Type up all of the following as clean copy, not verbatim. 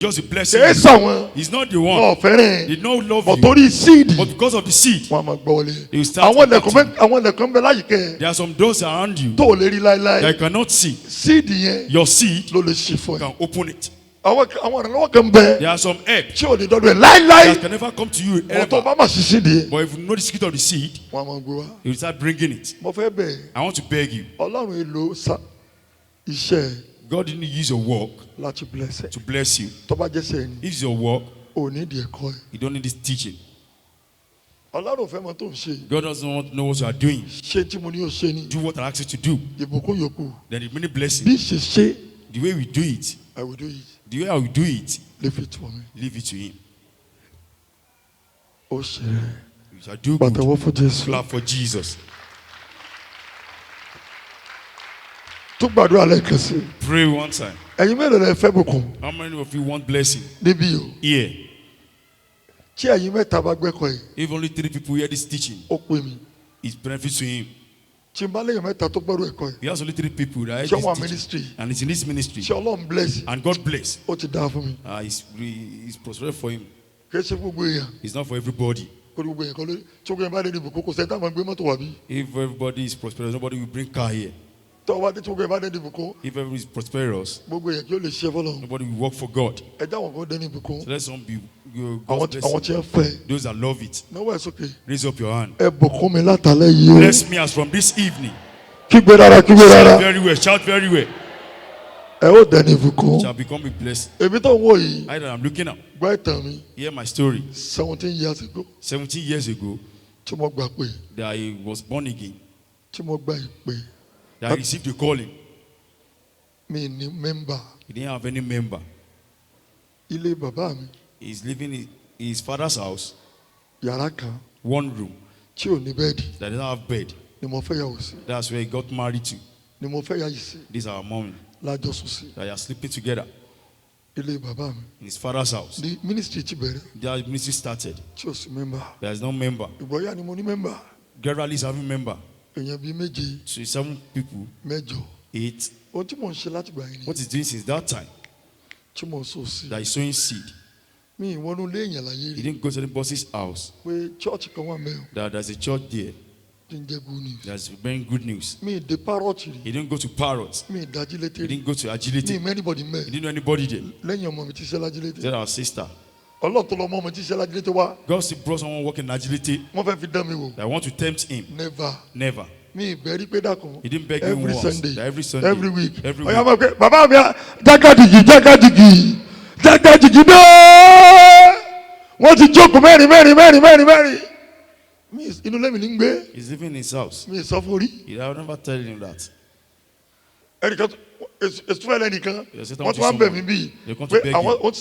Just a blessing. He's not the one. They did not love you. But because of the seed, you start. There are some doors around you that you cannot see. Your seed can open it. There are some help that can never come to you ever. But if you know the secret of the seed, you start bringing it. I want to beg you. God didn't use your work to bless you. If it's your work, you don't need this teaching. God doesn't want to know what you are doing. Do what I ask you to do. Then the many blessings. The way we do it, I will do it. The way I will do it, leave it for me. Leave it to Him. Oh, shit. You shall do good. Clap for Jesus. Pray one time. How many of you want blessing? Here. If only 3 people hear this teaching, it benefits to him. He has only 3 people that hear this teaching, and it's in this ministry. And God bless. It's prosperous for him. It's not for everybody. If everybody is prosperous, nobody will bring car here. If everybody is prosperous, nobody will work for God. So let some be those that love it. Raise up your hand. Bless me as from this evening. Shout very well. Shout very well. Shall become a blessing. I that I'm looking at. Hear my story. 17 years ago, that I was born again. That I received a calling. He didn't have any member. He's living in his father's house. 1 room. That doesn't have bed. That's where he got married to. This is our mom. They are sleeping together. In his father's house. The ministry started. There is no member. Gradually he's having member. So 7 people. 8. What he's doing since that time? That he's sowing seed. He didn't go to the boss's house. There's a church there. That's very good news. He didn't go to Parrot. He didn't go to Agility. He didn't know anybody there. That's our sister. God still brought someone working in Agility. I want to tempt him. Never. He didn't beg him once. Sunday. Every Sunday. Every week. Every week. Want to joke, Mary. He's living in his house. Me suffering. I'll never tell him that. It's 12 anything. What one baby be? I want to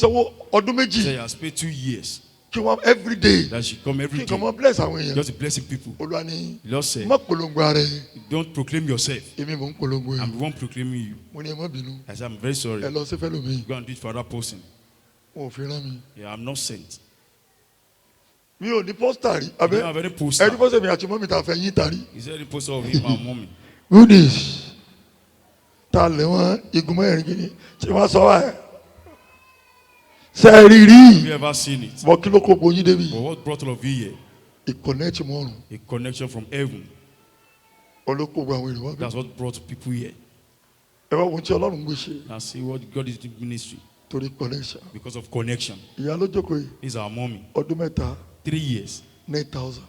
say I spent 2 years. Every day. That she come every day. Bless just blessing people. Lord said, don't proclaim yourself. I'm the one proclaiming you. I said, I'm very sorry. Go and do it for that person. Yeah, I'm not sent. I don't have any poster. Is there any poster of him and mommy? Who this? Have you ever seen it? But what brought all of you here? A connection from heaven. That's what brought people here. Now see what God is doing in ministry. Because of connection. This is our mommy. 3 years. 9,000.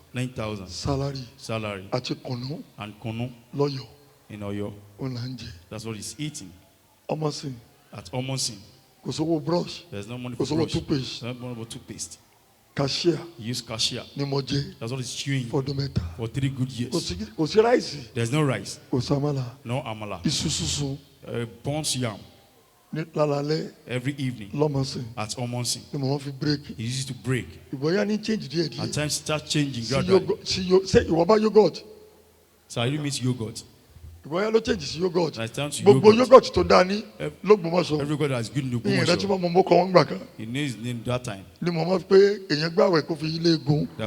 Salary. And kono. Loyo. In Oyo. That's what he's eating. At Omosin. There's no money for brush. There's no money for toothpaste. Cashier. He used cashier. That's what he's chewing for 3 good years. There's no rice. No amala. Bones yam. Every evening at Omonsin. He used to break. At times start changing gradually. Yogurt. So I didn't miss yogurt. Yogurt. It's time to yogurt. Everybody has good in the He knows his name that time. That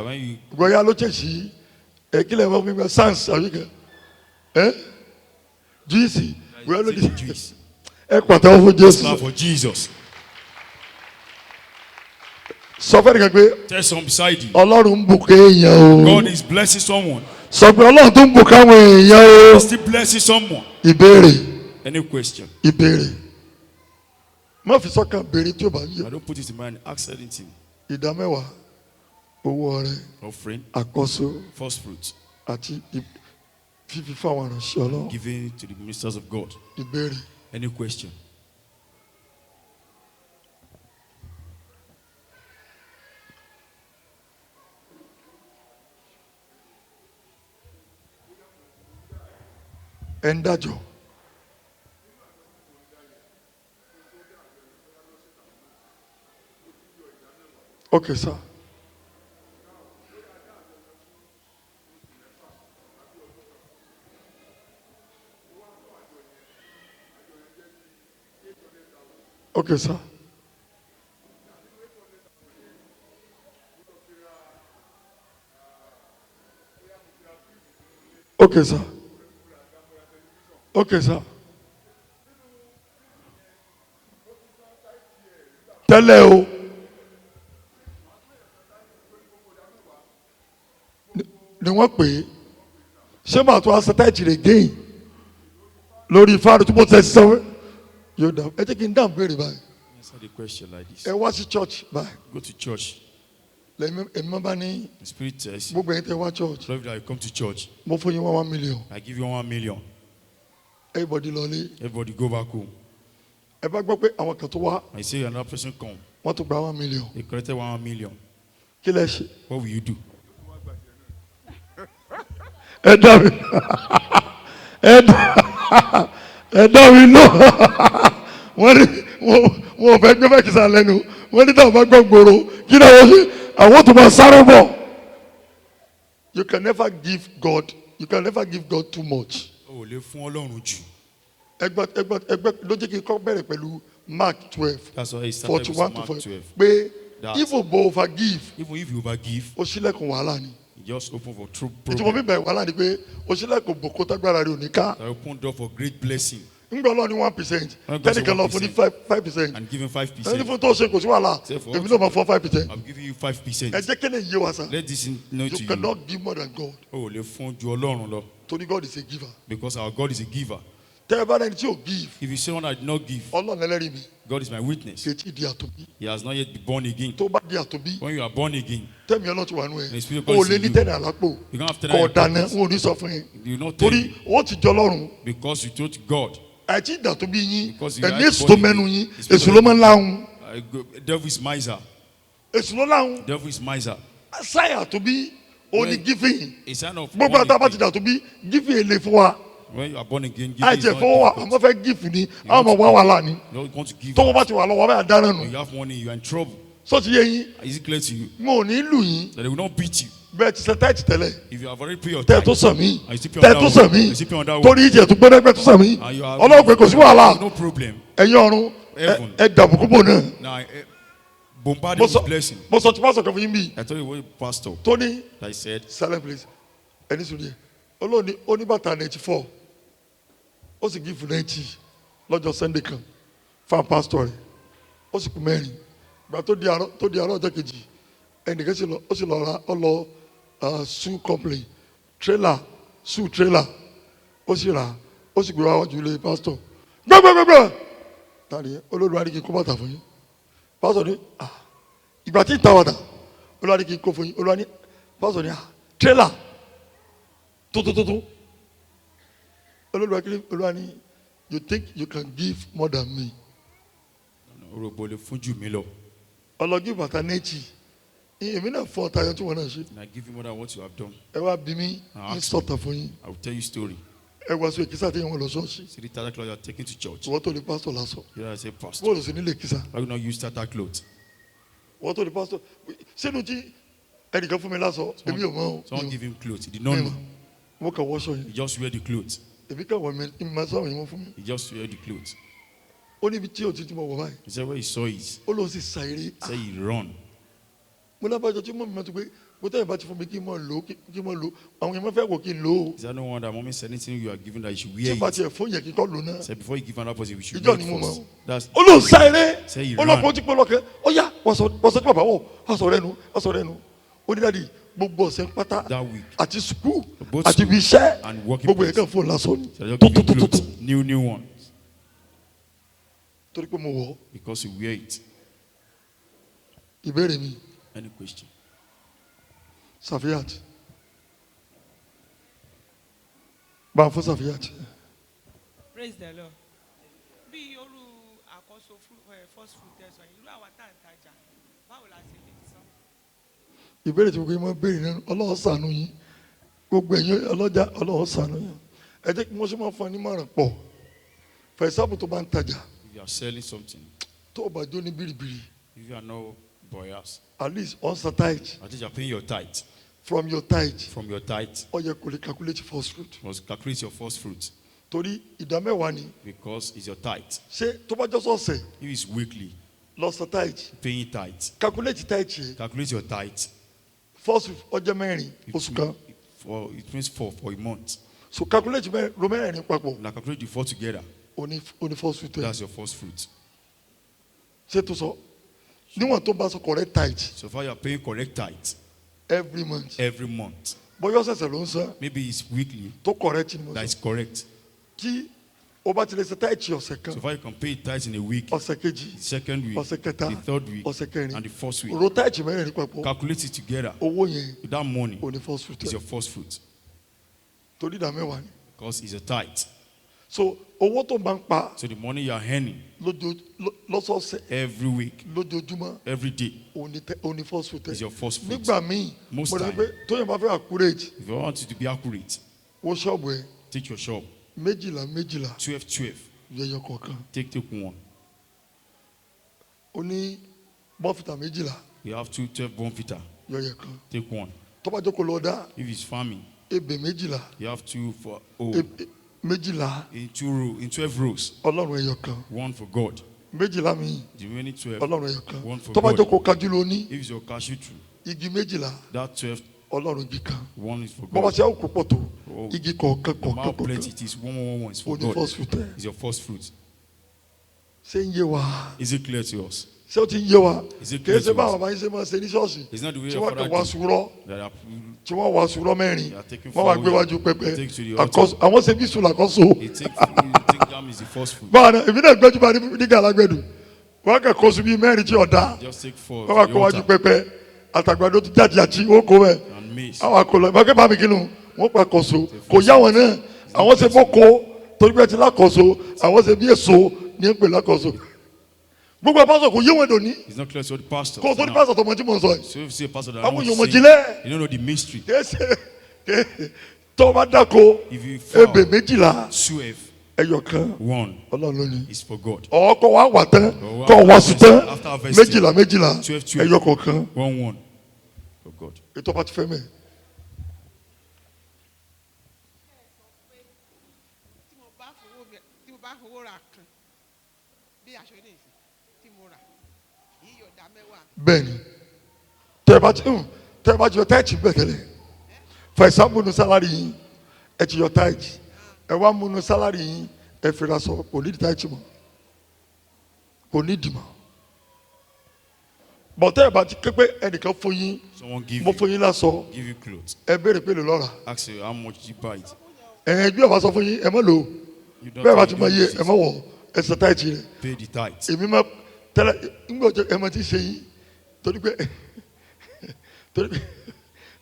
when you Juice. Clap for Jesus. Sọ fẹ́ nìkan pé. Tell someone beside you. Ọlọ́run ń bùkún èèyàn o. God is blessing someone. Sọ pé Ọlọ́run tó ń bùkún àwọn èèyàn o. He still blessing someone. Ìbéèrè. Any question? Ìbéèrè. Má fi sọ́kàn béèrè tí o bá yẹ. I don't put it in mind. Ask anything. Ìdámẹ́wàá, owó ọrẹ, offering, àkọ́so, first fruits, àti fífi fáwọn aránṣẹ́ Ọlọ́run. Giving to the ministers of God. Ìbéèrè. Any question? Ẹ ń dájọ́. Okay, sir. Okay, sir. Okay, sir. Okay, sir. Tẹ́lẹ̀ o. Ni wọ́n pè é. Ṣé màá tó aṣọ táìtì rẹ̀ géyìn lórí fáàrù tí mo tẹ̀ sọ? Yóò dá. Ẹ jẹ́ kí n dáhùn béèrè báyìí. Answer the question like this. Ẹ wá sí church báyìí. Go to church. Lẹ́yìn ẹ̀mí bá ní. The spirit says. Gbogbo ẹ̀yin tẹ́ wá church. Love that you come to church. Mo fún yín 1 million. I give you 1 million. Everybody lọlé. Everybody go back home. Ẹ bá gbọ́ pé àwọn kan tó wá. I say another person come. Wọ́n tún gba 1 million. They collected 1 million. Kí lẹ ṣe? What will you do? Ẹ dá mi. Ẹ dá mi lọ. Wọ́n ní wọ́n fẹ́ gbé mẹ́kìsà lẹ́nu. Wọ́n ní táwọn bá gbọ́ gbòòrò. Kí ni àwọn ṣe? Àwọn tó máa sáré bọ̀. You can never give God too much. O lè fún Ọlọ́run jù. Ẹgbẹ́ ló jẹ́ kí n kọ́ bẹ̀rẹ̀ pẹ̀lú Mark 12. That's why he started with Mark 12. Pé if o bo overgive. Even if you overgive. O ṣílẹ̀kùn wàhálà ni. Just open for true problem. Ìtumọ̀ mi bẹ̀rẹ̀ wàhálà ni pé o ṣílẹ̀kùn bòkó tágbára rẹ̀ ò ní ká. I open door for great blessing. Ngbà Ọlọ́run ní 1%. Tẹ́nìkan lọ fún ní 5%. And giving 5%. Ẹni fún tó ṣe kò sí wàhálà. Èmi náà máa fọ́ 5%. I'm giving you 5%. Ẹ jẹ́ kéde yé wa sa. Let this know to you. You cannot give more than God. O lè fún ju Ọlọ́run lọ. Torí God is a giver. Because our God is a giver. Tẹ́ ẹ bá dẹni tí o give. If you say one that did not give. Ọlọ́run ẹlẹ́rìí mi. God is my witness. Kèétí di àtòbí. He has not yet been born again. Tó bá di àtòbí. When you are born again. Tẹ́mi Ọlọ́run ti wà nù ẹ. The spirit O lè ní tẹ́nì àlápò. You can't have tẹ́nì àlápò. Kọ̀ dáná wọn ò ní sọ fún yín. You not tell Torí wọ́n ti jọ Ọlọ́run. Because you told God. Àìtí ìdàtòbí yín. Because you Ẹ̀mí èsù tó mẹ́nu yín. Èsù ló máa ń láhùn. Devil is miser. Èsù ló láhùn. Devil is miser. Sáyà tó bí òní gífìn. A sign of gbogbo àtàwọn ti dàtò bí gífìn èlé fún wa. When you are born again, giving is àìjẹ not fún wa difficult. àmọ́ fẹ́ gífìn ni àwọn ọmọ wa wà láàánú. You want to give. tọ́wọ́ bá ti wà lọ́wọ́ bẹ́ẹ̀ dáná nù. When you have money, you are in trouble. sọ́ọ̀tì yé yín. Is it clear to you? mo ò ní lù yín. That they will not beat you. bẹ́ẹ̀ ti ṣe táìtì tẹ́lẹ̀. If you have already paid your tẹ́ tithe. tó sàn mí. And you still pay tẹ́ on tó that sàn one. mí. You still pay on that one. torí ìjẹ̀ tó gbọ́dọ̀ ẹgbẹ́ tó sàn mí. And you are- ọlọ́run pé kò sí wàhálà. No problem. ẹ̀yin ọ̀run Heaven. ẹ dàbùkù bò náà. Now, bombarded with blessing. mo sọ tí pásọ̀ kan fún yín bí. I told you what pastor Tony that he said. silent please ẹni sùn díẹ̀ olóòní oníbàtà 94 ó sì gífù 90 lọ́jọ́ Sunday kan fáwọn pásítọ̀ rẹ̀ ó sì kú mẹ́rin ìgbà tó di àárọ̀ ọjọ́ kejì ẹnìkan ó sì lọ ra ó lọ shoe company trailer shoe trailer ó sì rà ó sì gbé wá wájú ilé pásítọ̀ gbẹ́gbẹ́gbẹ́ tàbí olórí wa ní kí n kó bàtà fún yín pásítọ̀ ní ìgbà tí ń ta wàdà olúwa ní kí n kó fún yín olúwa ní pásítọ̀ ní trailer tuntun olúwa ní you think you can give more than me. Orogbo lè fún jù mí lọ. ọlọ́gí bàtà nẹ́ẹ̀tì èmi náà fọ́ ọ̀tá yẹn tí wọ́n náà ṣe. And I give you more than what you have done. ẹ wá bí mi ní sọ̀tà fún yín. I will tell you a story. ẹ wá sí èkìsà tí wọ́n lọ ṣọ́ọ̀ṣì. See the Tata clothes you are taking to church. wọ́n tó ní pásítọ̀ lásán. You know I say pastor. bóòlù sí nílé èkìsà. Why you not use Tata clothes? wọ́n tó ní pásítọ̀ sínú tí ẹnìkan fún mi lásán èmi ò mọ̀. Someone give him clothes. He did not know. mo kàn wọ́ṣọ yẹn. He just wear the clothes. èmi kàn wọ̀ mi máa sọ àwọn yẹn fún mi. He just wear the clothes. ó níbi tí òtí tí mo wọ̀ báyìí. He said where he saw it. ó lóun sì sa eré. He said he run. mo lábàjọ tí mo mọ̀ tó pé mo tẹ́lẹ̀ bá ti fún mi kí n mọ̀ lò kí n mọ̀ lò àwọn yẹn máa fẹ́ wò kí n lò ó. He said no wonder mommy said anything you are giving that you should wear tí it. bá tiẹ̀ fún yẹn kí n kọ́ lò náà. He said before you give another person we should ìjọ wear ni it mo first. mọ̀. That's ó lóun sa eré. Say he ó lọ́kọ̀ ó ti pé lọ́kẹ́ ó yá wọ́n sọ tí bàbá wọ̀ wọ́n sọ rẹ̀ nu ó ní dáàdi gbogbo ọ̀sẹ̀ pátá àti sukuu àti ibi iṣẹ́ gbogbo ẹ̀ka fún lásán ni tó. New ones. torí pé mo wọ̀. Because you wear it. ìbéèrè mi. Any question? Safiyat. bá a fún Safiyat. Praise the Lord. Bí olú àkóso first fruit tẹ̀sán ìlú àwọn tá à ń tajà báwo la ṣe lè san. ìbéèrè tí mo kọ́ ẹ máa béèrè náà Ọlọ́run ṣàánú yín gbogbo ẹ̀yin ọlọ́jà Ọlọ́run ṣàánú yín ẹ jẹ́ kí wọ́n ṣe máa fún ẹ ní márùn pọ̀ for example tó bá ń tajà. If you are selling something. tó o bá jó ní bìrìbìrì. If you are no buyers. At least on the tithe. At least you are paying your tithe. From your tithe. From your tithe. Ó yẹ kó lè calculate first fruit. You must calculate your first fruit. Torí ìdámẹ́wàá ni. Because it's your tithe. Ṣé tó bá jọ sọ̀sẹ̀. If it's weekly. Lọ sọ tithe. Paying tithe. Calculate tithe yẹn. Calculate your tithe. First fruit ọjọ́ mẹ́rin oṣù kan. It means 4 for a month. So calculate mẹ́rin papọ̀. Now calculate the 4 together. Only first fruit. That's your first fruit. Ṣé tó sọ? Níwọ̀n tó bá sọ correct tithe. So far you are paying correct tithe. Every month. Every month. Bóyá ọ̀sẹ̀sẹ̀ ló ń san. Maybe it's weekly. Tó correct ni mo sọ. That is correct. Kí o bá ti lè ṣe tithe ọ̀sẹ̀ kan. So far you can pay tithe in a week. Ọ̀sẹ̀ kejì. The second week. Ọ̀sẹ̀ kẹta. The third week. Ọ̀sẹ̀ kẹrin. And the fourth week. Ro tithe mẹ́rin papọ̀. Calculate it together. Owó yẹn. With that money. Only first fruit. Is your first fruit. Torí ìdámẹ́wàá ni. Because it's a tithe. So owó tó máa ń pa. So the money you are earning. Lọ́sọ̀ọ̀sẹ̀. Every week. Lójoojúmọ́. Every day. Only first fruit. Is your first fruit. Nígbà míì. Most time. tó yẹn bá fẹ́ accurate. If you want it to be accurate. Wo ṣọ́ọ̀bù ẹ. Take your shop. Méjìlá. 12. Yẹyọ kọ̀ọ̀kan. Take one. O ní bọ́fìtà méjìlá. You have 12 bonfita. Yẹyọ kan. Take one. Tó bá jókòó lọ dá. If it's farming. Ebè méjìlá. You have 2 for méjìlá. in 12 rows. Ọlọ́run ẹyọ kan. One for God. Méjìlá mi. The remaining 12. Ọlọ́run ẹyọ kan. One for God. Tó bá God. jókòó kájú ló ní. If it's your cashew tree. Igi méjìlá. That 12. Ọlọ́run igi kan. One is for God. Bọ́lá ṣe àwọn kò pọ̀ tó. Igi kọ̀ọ̀kan. How plenty it is. One is for God. First fruit. It's your first fruit. Ṣé ń yé wa? Is it clear to us? Ṣé o ti ń yé wa? Is it clear to us? Kì í ṣe bá bàbá yín ṣe máa ṣe ní ṣọ́ọ̀ṣì. It's not the way tí your wọ́n father kàn wá sùúrọ̀. tí wọ́n wá sùúrọ̀ mẹ́rin. wọ́n wá gbé wájú pẹpẹ. àwọn ṣe bí sùn làkọ́sọ. You take them is the first fruit. báwa náà èmi náà gbẹ́jú bá ní gàlágbẹ́dù. wọ́n kàn kó sùn bí mẹ́rin tí ọ̀dà. Just take 4. wọ́n wá kó wájú pẹpẹ. àtàgbàdo ti jáde àti ó kó bẹ́ẹ̀. àwọn àkọlọ ìbákẹ́ bá mi kínú wọ́n pa kọ̀sọ̀ kò yá wọn náà àwọn ṣe bọ́ kó torí pé ti lákọ̀ọ́sọ àwọn ṣe bí èso ní ń pè lákọ̀ọ́sọ. gbogbo apásọ kò yé wọn dòní. It's not clear to the pastor. kò tó ní pásọ tó mọ tí mo sọ yìí. So if you say pastor that àwọn yòómọ jílẹ̀. you don't know the mystery. kéésì tó bá dáko ebè méjìlá 12. ẹyọ kan 1 Ọlọ́run ló ní. is for God. ọkọ wa wà tán kọ wá sùn tán méjìlá 12 ẹyọ kọ̀ọ̀kan 1 for God. ètò ọba ti fẹ́ mẹ́. tí mo bá fowó ra kan bí aṣọ ilé ìsìn tí mo rà yíyọ ìdá mẹ́wàá. bẹ́ẹ̀ni tẹ bá ti yọ táìtì bẹ́ẹ̀ tẹ́lẹ̀ for example nu salary yín ẹ ti yọ táìtì ẹ wá múnú salary yín ẹ fira sọ kò ní di táìtì mọ́ kò ní di mọ́ bọ̀tẹ́ ẹ bá ti ké pé ẹnìkan fún yín mo fún yín lásọ ẹ béèrè pé lè lọ́ra ask you how much you buy it. bí ọba sọ fún yín ẹ má lò ó bẹ́ẹ̀ bá ti máa yé ẹ má wọ̀ ẹ sọ táìtì rẹ. pay the tithe. èmi máa tẹ́lẹ̀ ńgbà ọjọ́ ẹ máa ti ṣe yín torí pé ẹ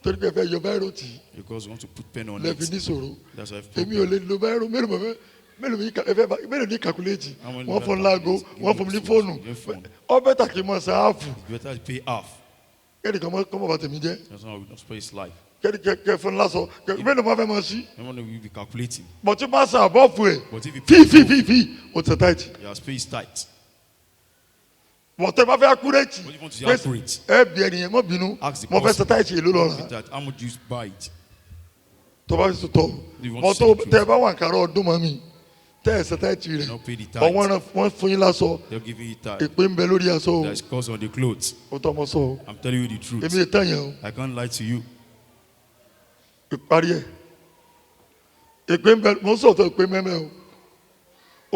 fẹ́ yọ báyìí tì í. because you want to put pen on it. lẹ́ẹ̀fi ní sọ̀rọ̀ that's why I feel. èmi ò lè lo báyìí mélòó ní calculate wọ́n fún láago wọ́n fún mi ní fóònù ọbẹ̀ tàkì mọ̀ sáàfù. better to pay half. kẹ́ni kan mọ̀ bá tèmi jẹ́. that's why we don't spare his life. kẹ́ni kẹ́ fún lásọ mélòó máa fẹ́ mọ̀ sí. everyone will be calculating. but tí máa sàn àbọ̀ fún ẹ̀ but if you fífi o ti tight. you have paid his tithe. but tẹ́ bá fẹ́ accurate. what do you want to be accurate. ẹ bí ẹnìyẹn mọ̀ bínú mo fẹ́ sọ tight èlò lọ́ra. how much you buy it. tó bá sọ tọ́ but tó tẹ́ bá wà kárọ̀ ọdún mọ́ mi tẹ́ ẹ̀ sọ tight rẹ̀ wọ́n fún yín lásọ ìpín ń bẹ lórí aṣọ. there is cost on the clothes. o tọ́ mọ sọ. I'm telling you the truth. èmi ètò yẹn o. I can't lie to you. ìparí ẹ̀ ìpín ń bẹ mo sọ̀tọ̀ ìpín mẹ́mẹ́ o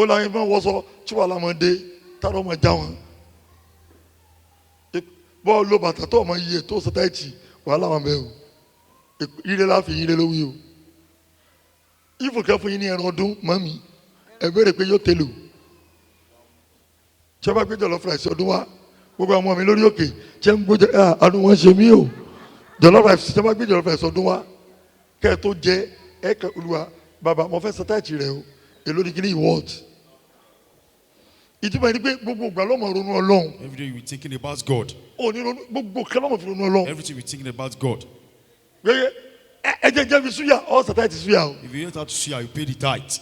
ó láyé máa wọ́sọ tí wàá lámọ̀ dé táwọn ọmọ já wọn bọ́ọ̀ ló bàtà tó ọmọ iye tó sọtáìtì wàhálà wọn bẹ́ẹ̀ o ire láfi ire lówí o ìfòkẹ́ fún yín ní ẹran ọdún mọ́mí ẹ béèrè pé yóò tẹ̀lé o tí a bá gbé jọlọ fúráìsì ọdún wa gbogbo àwọn ọmọ mi lórí òkè tí a ń gbójú àánú wọn ṣe mí o jọlọ fúráìsì tí a bá gbé jọlọ fúráìsì ọdún wa kẹ́ ẹ tó jẹ ẹ kẹ olúwa bàbá mo fẹ́ sọtáìtì rẹ o èló ni kí ni ìwọ́ọ̀tì ìtumọ̀ ẹni pé gbogbo ìgbà lọ́mọ ronú Ọlọ́run. Every day you be thinking about God. O ní ronú gbogbo kí lọ́mọ fi ronú Ọlọ́run. Everything you be thinking about God. Ẹ jẹ́ fi súyà ọ́ sàtáìtì súyà o. If you don't have to suya, you pay the tithe.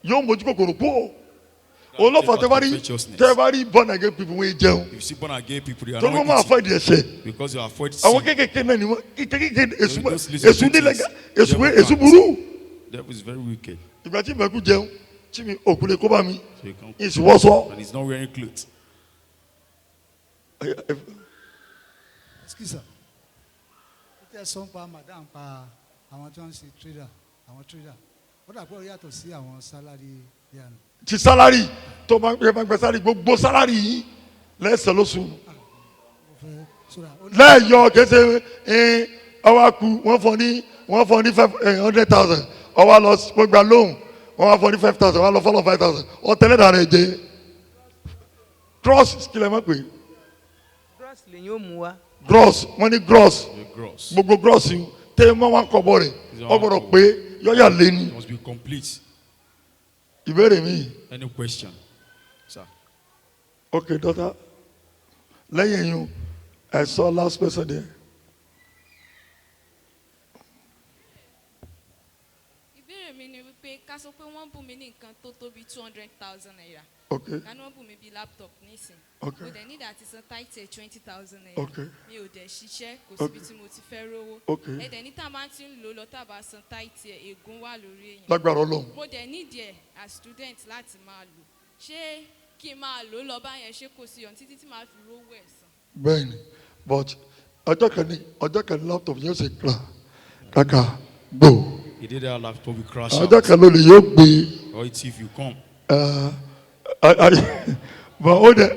Yóò mójú kòkòrò pọ̀. Olófà tẹ́ bá rí born again people wọ́n jẹun. If you see born again people, they are not eating. Tó ló máa avoid ẹ̀ṣẹ̀. Because you avoid sin. Àwọn kékeré náà ni wọ́n kékeré èṣù nílẹ̀ èṣù burú. Devil is very wicked. Ìgbà tí mẹ́kú jẹun tí mi òkú lè kó bá mi ìṣùwọ́sọ. And he's not wearing clothes. Excuse me. Ó tẹ́ sọ́n pa madam pa àwọn tí wọ́n ń ṣe trader àwọn trader ó dà pé ó yàtọ̀ sí àwọn salary yàrá. Ti salary tó máa ń gbẹ salary gbogbo salary yìí lẹ́sẹ̀ lóṣù. Lẹ́yọ̀ kẹsẹ̀ ọwọ́ akú wọ́n fọ ní 500,000 ọwọ́ lọ gbogbo lóhùn wọ́n wá fọ ní 5,000 wọ́n lọ fọ́lọ́ 5,000 ọ̀tẹ̀lẹ̀ dàrá ẹ̀ jẹ́ gross kílẹ̀ mọ́ pé. gross lè yóò mú wa. gross wọ́n ní gross gbogbo gross yìí tẹ́ mọ́ wọn kọ̀ bọ̀ rẹ̀ ọ gbọ́dọ̀ pé yọ̀yà lé ní. It must be complete. Ìbéèrè mi. Any question, sir? Okay, daughter. Lẹ́yìn yín I saw last person there. Ká sọ pé wọ́n bù mí ní nǹkan tó tó bí 200,000 naira. Okay. Ká ní wọ́n bù mí bí laptop nísìn. Okay. Mo dẹ̀ ní ìdá ti san táìtì 20,000 naira. Okay. Mi ò dẹ̀ ṣiṣẹ́ kò síbi tí mo ti fẹ́ rówó. Okay. Ẹ dẹ̀ ní tá a máa ti ń lò lọ tá a bá san táìtì ẹ̀ ègún wà lórí èèyàn. Lágbára Ọlọ́run. Mo dẹ̀ nídìí ẹ̀ as student láti máa lò. Ṣé kí n máa lò lọ báyẹn ṣé kò sí ọ̀n títí tí màá fi rówó ẹ̀ san? Bẹ́ẹ̀ni, but ọjọ́ kan ní laptop yóò ṣe kàkà gbò. He did that laptop will crash out. Ọjọ́ kan ló lè yóò gbé. Or it's if you come. But ó dẹ̀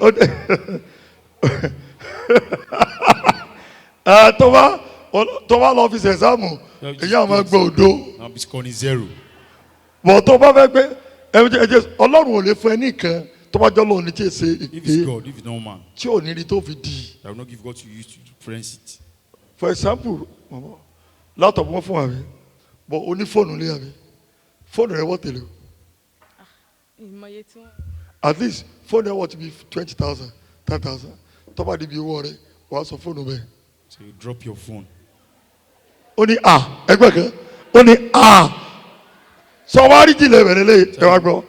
tó bá lọ fi ṣe ẹ̀sáàmù èyí àwọn máa gbọ́ òdo. Now be scoring 0. But tó bá fẹ́ pé Ọlọ́run ò lè fún ẹ nìkan tó bá jọ lóun ní tí ì ṣe If it's God, if it's no man, tí ò ní rí tó fi di. I will not give God to you to friends it. For example, laptop wọn fún wa mi but o ní fóònù lé àmì fóònù rẹ wọ́n tẹ̀lé o. Ìmọ̀ye tí wọ́n. At least fóònù rẹ wọ́n ti bí 20,000 10,000 tó bá di bí owó rẹ wàá sọ fóònù bẹ́ẹ̀. So you drop your phone. Ó ní ẹgbẹ́ kan ó ní sọ wá rí jìnlẹ̀ bẹ̀rẹ̀ lé ẹ wá gbọ́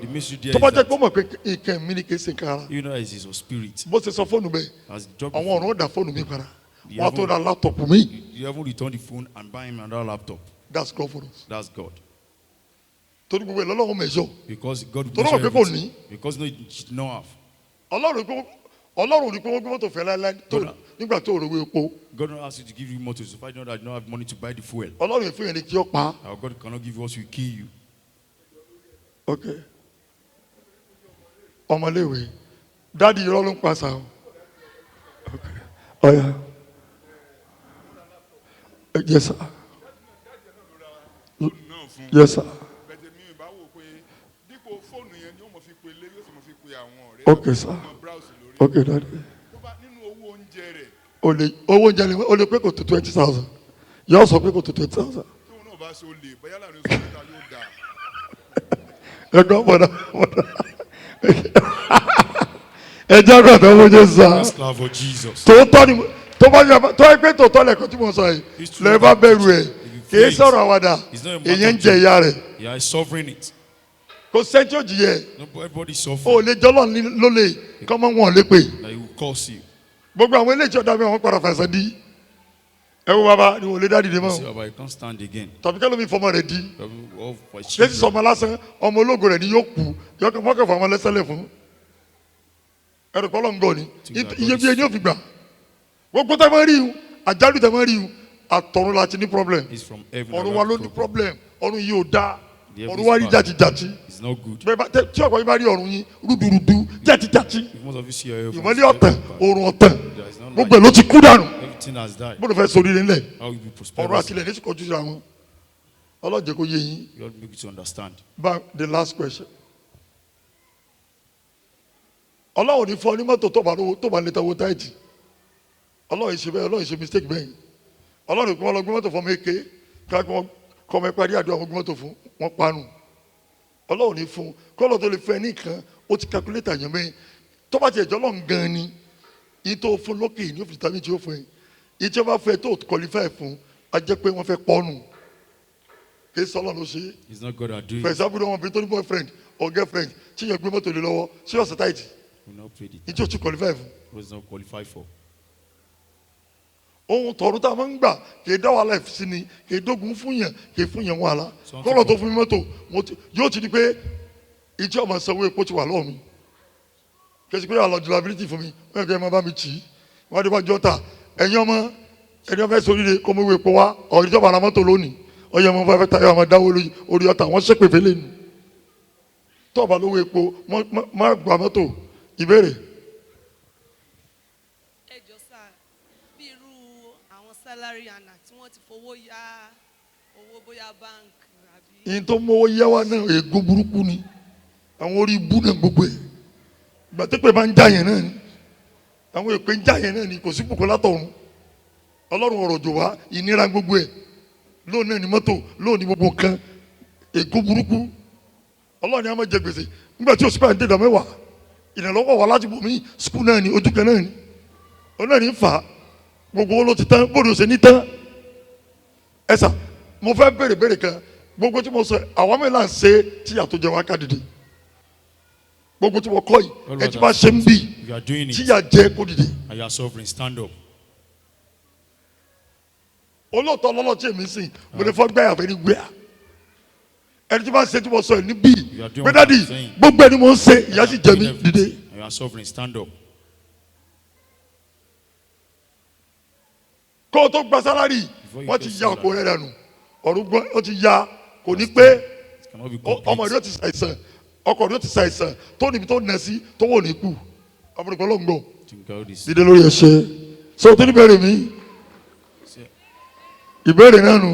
tó bá jẹ́ pé ó mọ̀ pé ìkẹ́ mi ní kí n ṣe kára. You know as is your spirit. Bó ṣe sọ fóònù bẹ́ẹ̀ àwọn ọ̀run ó dà fóònù mi padà wọ́n á tó ra laptop mi. You haven't returned the phone and buy him another laptop. That's God for us. That's God. Torí gbogbo ẹ̀ lọ́lọ́run mẹ̀ṣọ́. Because God will measure everything. Because no, you did not have. Ọlọ́run ní pé wọ́n gbé mọ́tò fẹ́ láíláí nígbà tó òròwé epo. God don't ask you to give you motor so far you know that you don't have money to buy the fuel. Ọlọ́run ìfún yẹn ni kí ó pa. Our God cannot give you what will kill you. Okay. Ọmọléèwé dáàdi irọ́ ló ń pa sa o. Ọ̀ya. Yes sir. Yes sir. Okay sir. Okay daddy. Owó oúnjẹ rẹ̀ o lè pé kò tó 20,000 yóò sọ pé kò tó 20,000. Ẹgbẹ́ bọ̀dá ẹjẹ́ ọkọ̀ tó wọ́n jẹ́ sá. Tòótọ́ ni tó ẹgbẹ́ tòótọ́ lẹ́kọ̀ọ́ tí mo sọ yìí lẹ́ẹ̀ bá bẹ̀rù ẹ̀ kì í sọ̀rọ̀ àwàdà èyí ń jẹ ìyá rẹ̀. You are suffering it. Kò sẹ́ńtì òjì yẹ. Everybody suffering. O lè jọlọ ló lè kọ́mọ wọn lè pè. That he will curse you. Gbogbo àwọn eléyìí ọ̀dà mi àwọn padà fẹsẹ̀ di. Ẹ wo bàbá ni wò lè dá dìde mọ́. See baba you can't stand again. Tàbí kẹ́lómi fọmọ rẹ̀ di. Lẹ́sìn sọmọ lásán ọmọ ológo rẹ̀ ni yóò kú yọkọ̀ mọ́kàn fún ọmọ lẹ́sẹ̀lẹ̀ fún. Ẹ̀rù pọ́lọ́ ń gbọ́ ni iye bí ẹni ò fi gbà. Gbogbo tẹ́ mọ́ rí i àjálù tẹ́ mọ́ rí i àtọ̀run la ti ní problem. Ọ̀run wa ló ní problem ọ̀run yìí ò dá ọ̀run wa rí jàtijàti. It's not good. Tí ọ̀pọ̀ yín bá rí ọ̀run yín rúdurùdu jàti títí Most of you see your ìmọ́lẹ̀ ọ̀tàn oòrùn ọ̀tàn There is no gbogbo ẹ̀ light. ló ti kú dànù Everything has died. bó ló fẹ́ sórí nílẹ̀ How will you be ọ̀rọ̀ prosperous? àtìlẹ̀ ní sìkọ́jú síra wọn ọlọ́jẹ̀ kò yé yín. God make you to understand. Back the last question. Ọlọ́run ní fún ọ ní mọ́tò tó bá lè tawó táìtì Ọlọ́run ṣe bẹ́ẹ̀ Ọlọ́run ṣe mistake bẹ́ẹ̀ Ọlọ́run kí wọ́n lọ gbé mọ́tò fún ọmọ èké ká kí wọ́n kọ́ ọmọ ìparí àdúrà wọn gbé mọ́tò fún wọn panu Ọlọ́run ní fún kọ́lọ́ tó lè fẹ́ nìkan ó ti calculate àyàn mẹ́rin tó bá ti ẹ̀jọ́ lọ́n gan ni yìí tó fún lókè ní òfin tàbí tí ó fún ẹ yìí tí wọ́n bá fẹ́ tó qualify fún a jẹ́ pé wọ́n fẹ́ pọ́nù kì í sọ Ọlọ́run ló ṣe. It's not God that do For it. example, wọn bí tó ní boyfriend or girlfriend tí yẹn gbé mọ́tò lé lọ́wọ́ ṣé ọ̀sẹ̀ táìtì We not pray it. ìjọ tún qualify fún. What is not qualified for? Ohun tọ̀run tá a máa ń gbà kì í dá wàhálà sí ni kì í dógun fún yẹn kì í fún yẹn wàhálà kọ́lọ̀ tó fún mi mọ́tò yóò ti di pé ìjọ ọmọ sanwó epo ti wà lọ́wọ́ mi kẹsì pé àlọ́ durability fún mi wọ́n yẹ kí ẹ máa bá mi tì í wọ́n á dé bá jọ ta ẹ̀yin ọmọ ẹni wọ́n fẹ́ sóríire kó mú owó epo wá ọ̀rẹ́ ìjọba ara mọ́tò lónìí ọyẹ ọmọ fẹ́ tayọ ọmọ dáwọ́ orí ọ̀tà wọ́n ṣépè fẹ́lẹ́ nu tọ́ọ̀bà lówó epo má gba mọ́tò ìbéèrè. ẹ jọ sá bí irú àwọn salary ana tí wọ́n ti fowó yá owó bóyá bank àbí. yìí tó mówó yá wa náà ègún burúkú ni àwọn orí ibú náà gbogbo ẹ̀ gbàtẹ́pẹ́ máa ń já yẹn náà ni àwọn èpè ń já yẹn náà ni kò sí kòkó látọ̀run ọlọ́run ọ̀rọ̀ jò wá ìnira gbogbo ẹ̀ lóun náà ní mọ́tò lóun ní gbogbo nǹkan ègún burúkú ọlọ́run ni a máa jẹ gbèsè nígbà tí oṣù pàǹdé ìdá mẹ́wàá ìrànlọ́wọ́ wà láti bò mí sukùl náà ni ojú kan náà ni òun náà ní fà á gbogbo owó ló ti tán bóde ọ̀sẹ̀ ní tán ẹ sà mo fẹ́ béèrè kan gbogbo tí mo sọ àwọn mẹ́rin là ń ṣe tí yàtọ̀ jẹ wá ká dìde gbogbo tí mo kọ́ yìí ẹ ti bá ṣe ń bì tí yà jẹ kó dìde. And you are suffering, stand up. olóòótọ́ lọ́lọ́ tí èmi sìn mo lè fọ́ gbẹ́ àfẹ́ ní gbéà ẹni tí bá ṣe tí mo sọ ẹ̀ níbí pé dádì gbogbo ẹni mo ń ṣe ìyá sì jẹ mí dìde. You are suffering, stand up. kó o tó gba sálárì wọ́n ti ya ọkọ rẹ̀ dànù ọ̀run gbọ́n ó ti ya kò ní pé ọmọ rẹ̀ ó ti ṣàìsàn ọkọ rẹ̀ ó ti ṣàìsàn tó níbi tó nà sí tó wò ní kú ọmọ rẹ̀ kọ́ ló ń gbọ́ dídé lórí ẹ̀ṣẹ̀ sọ tó ní bẹ̀rẹ̀ mi ìbéèrè náà nù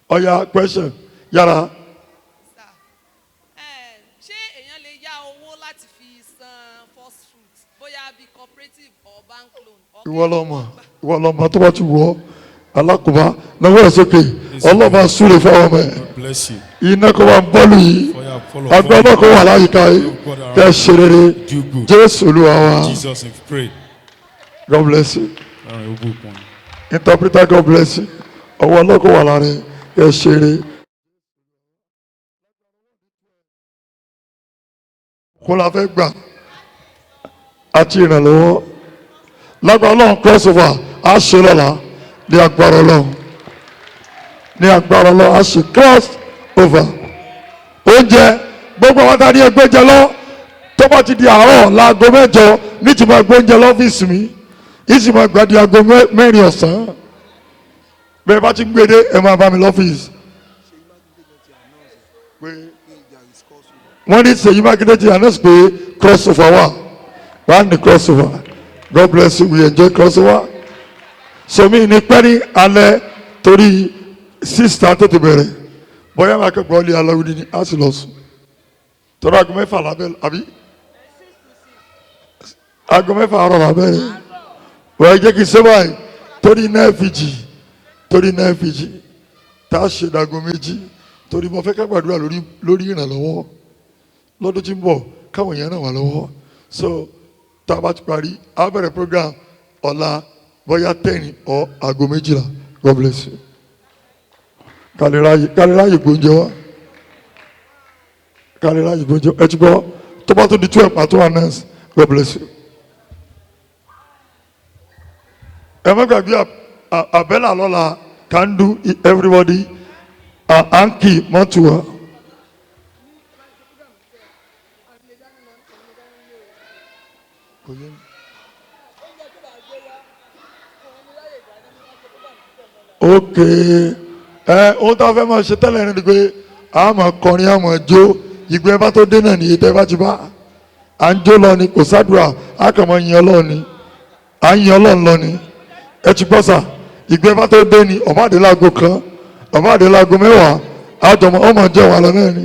ọ̀ya question yàrá. ṣé èèyàn lè yá owó láti fi san first fruit bóyá bíi cooperative or bank loan. ìwọ lọmọ tó bá ti wọ alákòóbá náwó ẹ sókè ọlọ́mọ súre fáwọn ọmọ ẹ iná kó wá bọ́ọ̀lù yìí agbára náà kó wà láyìíká yìí kẹ́ ẹ ṣe rere Jésù Olúwa wa. God bless you. Interpreter, God bless you. Ọwọ́ ọlọ́kọ̀ wà lára ẹ ṣeré. Kó la fẹ́ gbà àti ìrànlọ́wọ́. Lágbára Ọlọ́run cross over á ṣe lọ́la ní agbára Ọlọ́run. Ní agbára Ọlọ́run á ṣe cross over. Oúnjẹ gbogbo àwọn tá a ní ẹgbẹ́ jẹ lọ tó bá ti di àárọ̀ láago mẹ́jọ ní ti máa gbóúnjẹ lọ́fíìsì mi. Ìsì máa gbàdí aago mẹ́rin ọ̀sán bẹ́ẹ̀ bá ti ń gbédé ẹ máa bá mi lọ́fíìsì. wọ́n ní Ṣèyí Mákindé ti announce pé cross over wà wà ní cross over God bless you we enjoy cross over. sọmi ní pẹ́ẹ́nì alẹ́ torí sísítà tó ti bẹ̀rẹ̀ bóyá máa kẹ́kọ̀ọ́ lé aláwùdí ni a sì lọ sùn torí aago mẹ́fà lábẹ́ àbí aago mẹ́fà àárọ̀ lábẹ́ rẹ̀ wọ́n jẹ́ kí n ṣe báyìí torí náà fìjì tá a ṣe dàgọ́ méjì torí mo fẹ́ ká gbàdúrà lórí ìrànlọ́wọ́ lọ́dún tí ń bọ̀ káwọn èèyàn ràn wá lọ́wọ́ so tá a bá ti parí a bẹ̀rẹ̀ program ọ̀la bóyá 10 or aago 12 God bless you kàlẹ́ráyè gbóúnjẹ wá kàlẹ́ráyè gbóúnjẹ ẹ ti gbọ́ tó bá tó di 12 pàtó announce God bless you. ẹ má gbàgbé àbẹ́là lọ́la can do everybody àǹkì mọ́tò. ok ohun tó fẹ́ máa ṣe tẹ́lẹ̀ ní pé a máa kọrin a máa jó ìgbẹ́ bá tó dé náà nìyí tẹ́ bá ti bá à ń jó lọ ni kò sádùá á kàn máa yin Ọlọ́run ni à ń yin Ọlọ́run lọ ni ẹ ti gbọ́ sà ìgbẹ́ bá tó dé ni ọ̀bádẹ́lágo kan ọ̀bádẹ́lágo mẹ́wàá àjọmọ́ ọmọ jẹ́ wà lọ náà ni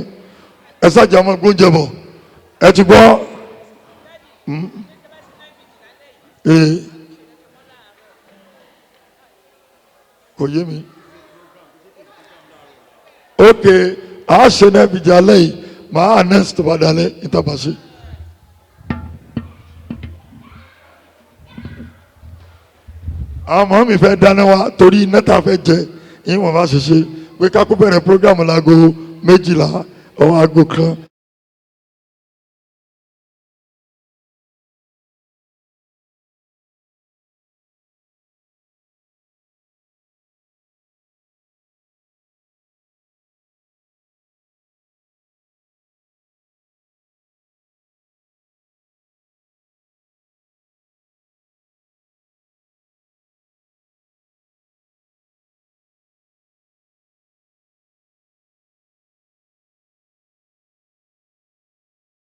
ẹ sájà ọmọ gbóúnjẹ bọ̀ ẹ ti gbọ́ kò yé mi ok a ṣe náà fi jà lẹ́yìn màá next tó bá dalẹ̀ ìtàbàṣe. àwọn ọmọ mi fẹ́ dáná wa torí iná tá a fẹ́ jẹ ìwọ̀n bá ṣe ṣe pé ká kó bẹ̀rẹ̀ programu láago 12 ọwọ́ aago 1.